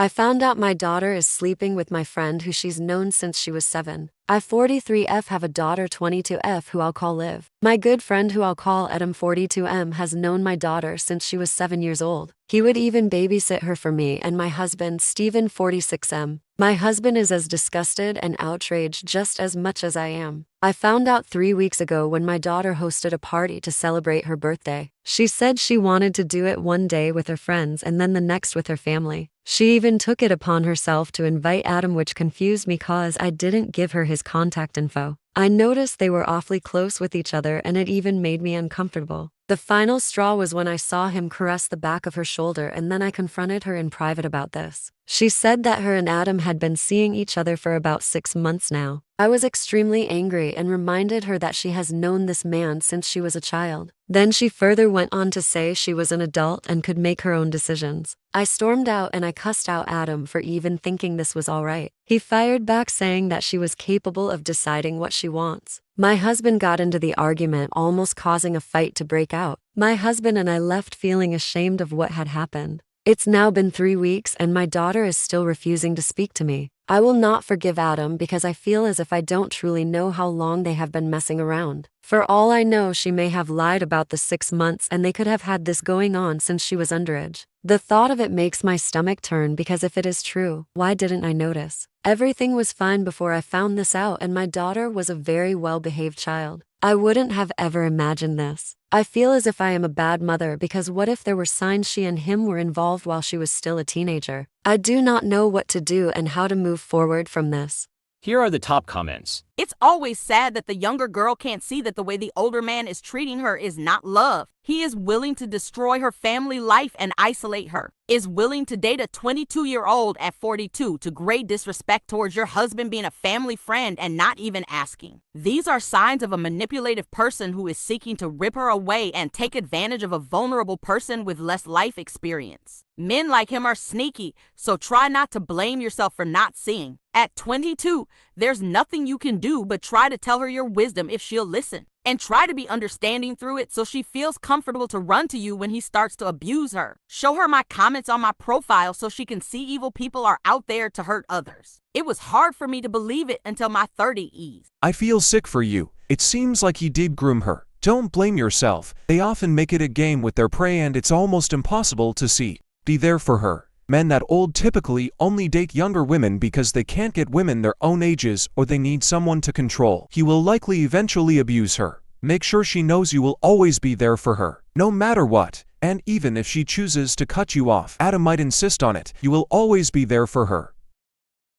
I found out my daughter is sleeping with my friend who she's known since she was 7. I 43F have a daughter 22F who I'll call Liv. My good friend who I'll call Adam 42M has known my daughter since she was 7 years old. He would even babysit her for me and my husband Steven 46M. My husband is as disgusted and outraged just as much as I am. I found out 3 weeks ago when my daughter hosted a party to celebrate her birthday. She said she wanted to do it one day with her friends and then the next with her family. She even took it upon herself to invite Adam, which confused me cause I didn't give her his contact info. I noticed they were awfully close with each other and it even made me uncomfortable. The final straw was when I saw him caress the back of her shoulder and then I confronted her in private about this. She said that her and Adam had been seeing each other for about 6 months now. I was extremely angry and reminded her that she has known this man since she was a child. Then she further went on to say she was an adult and could make her own decisions. I stormed out and I cussed out Adam for even thinking this was alright. He fired back saying that she was capable of deciding what she wants. My husband got into the argument, almost causing a fight to break out. My husband and I left feeling ashamed of what had happened. It's now been 3 weeks and my daughter is still refusing to speak to me. I will not forgive Adam because I feel as if I don't truly know how long they have been messing around. For all I know, she may have lied about the 6 months and they could have had this going on since she was underage. The thought of it makes my stomach turn because if it is true, why didn't I notice? Everything was fine before I found this out and my daughter was a very well-behaved child. I wouldn't have ever imagined this. I feel as if I am a bad mother because what if there were signs she and him were involved while she was still a teenager? I do not know what to do and how to move forward from this. Here are the top comments. It's always sad that the younger girl can't see that the way the older man is treating her is not love. He is willing to destroy her family life and isolate her. Is willing to date a 22-year-old at 42 to great disrespect towards your husband being a family friend and not even asking. These are signs of a manipulative person who is seeking to rip her away and take advantage of a vulnerable person with less life experience. Men like him are sneaky, so try not to blame yourself for not seeing. At 22, there's nothing you can do but try to tell her your wisdom if she'll listen. And try to be understanding through it so she feels comfortable to run to you when he starts to abuse her. Show her my comments on my profile so she can see evil people are out there to hurt others. It was hard for me to believe it until my 30s. I feel sick for you. It seems like he did groom her. Don't blame yourself. They often make it a game with their prey and it's almost impossible to see. Be there for her. Men that old typically only date younger women because they can't get women their own ages or they need someone to control. He will likely eventually abuse her. Make sure she knows you will always be there for her, no matter what. And even if she chooses to cut you off, Adam might insist on it. You will always be there for her.